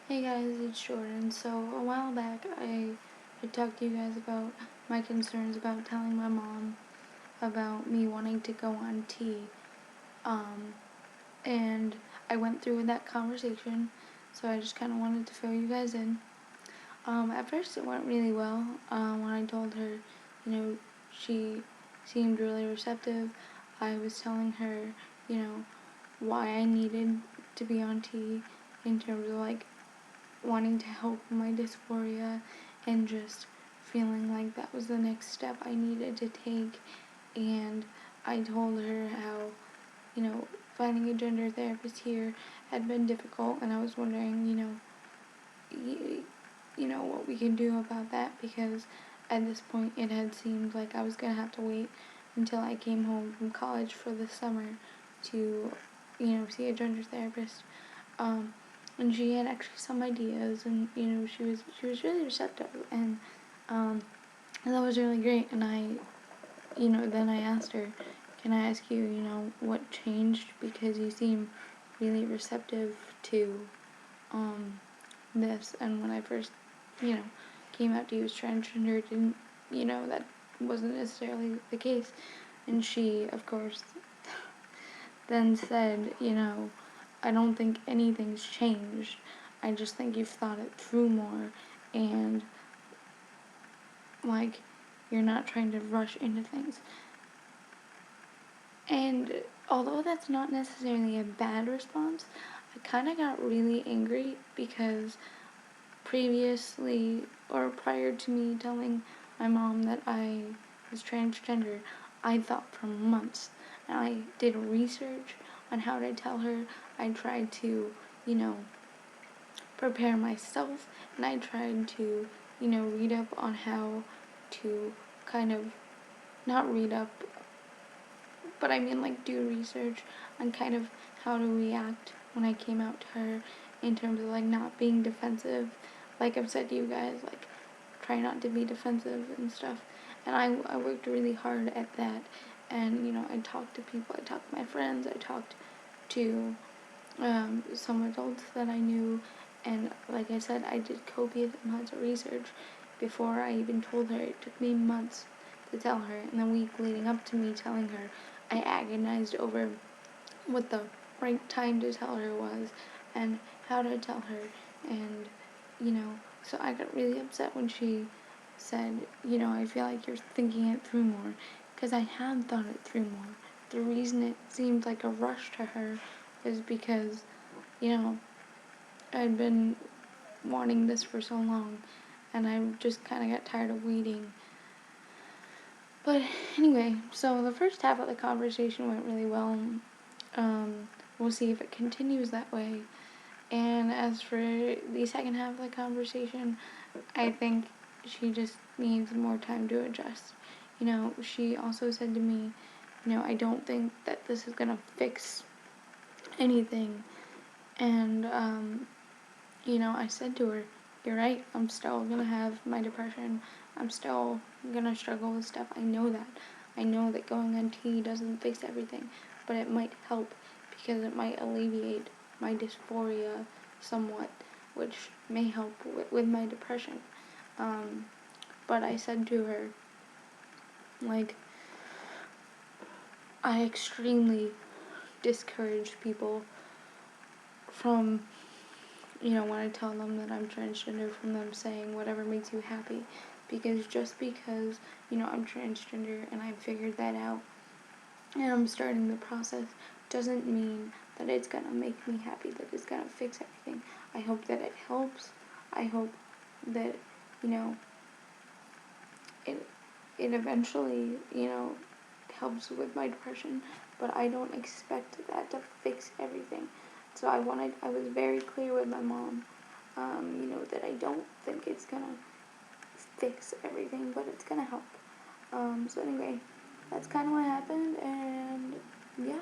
Hey guys, it's Jordan. So a while back I talked to you guys about my concerns about telling my mom about me wanting to go on T. Um, and I went through with that conversation, so I just kind of wanted to fill you guys in. At first it went really well. When I told her, she seemed really receptive. I was telling her, why I needed to be on T in terms of wanting to help my dysphoria and just feeling like that was the next step I needed to take. And I told her how, finding a gender therapist here had been difficult, and I was wondering, what we can do about that, because at this point it had seemed like I was going to have to wait until I came home from college for the summer to, see a gender therapist. And she had actually some ideas, and she was really receptive, and that was really great. And then I asked her, can I ask you, what changed, because you seem really receptive to this, and when I first came out to you as transgender, didn't, that wasn't necessarily the case. And she, of course, then said, I don't think anything's changed. I just think you've thought it through more, and, you're not trying to rush into things. And although that's not necessarily a bad response, I kind of got really angry, because previously, or prior to me telling my mom that I was transgender, I thought for months, and I did research on how to tell her. I tried to, prepare myself, and I tried to, read up on how to kind of, not read up, but I mean do research on kind of how to react when I came out to her, in terms of not being defensive. Like I've said to you guys, try not to be defensive and stuff. And I worked really hard at that. And, I talked to people, I talked to my friends, I talked to some adults that I knew, and like I said, I did copious amounts of research before I even told her. It took me months to tell her, and the week leading up to me telling her, I agonized over what the right time to tell her was, and how to tell her, and, so I got really upset when she said, I feel like you're thinking it through more, because I had thought it through more. The reason it seemed like a rush to her was because, I'd been wanting this for so long, and I just kind of got tired of waiting. But anyway, so the first half of the conversation went really well. We'll see if it continues that way. And as for the second half of the conversation, I think she just needs more time to adjust. She also said to me, I don't think that this is going to fix anything. And, I said to her, you're right, I'm still going to have my depression. I'm still going to struggle with stuff. I know that. I know that going on T doesn't fix everything, but it might help, because it might alleviate my dysphoria somewhat, which may help with my depression. But I said to her, I extremely discourage people from, when I tell them that I'm transgender, from them saying whatever makes you happy. Because just because, I'm transgender and I've figured that out and I'm starting the process, doesn't mean that it's gonna make me happy, that it's gonna fix everything. I hope that it helps. I hope that, it eventually, helps with my depression, but I don't expect that to fix everything. So I was very clear with my mom, that I don't think it's gonna fix everything, but it's gonna help. So anyway, that's kind of what happened, and yeah.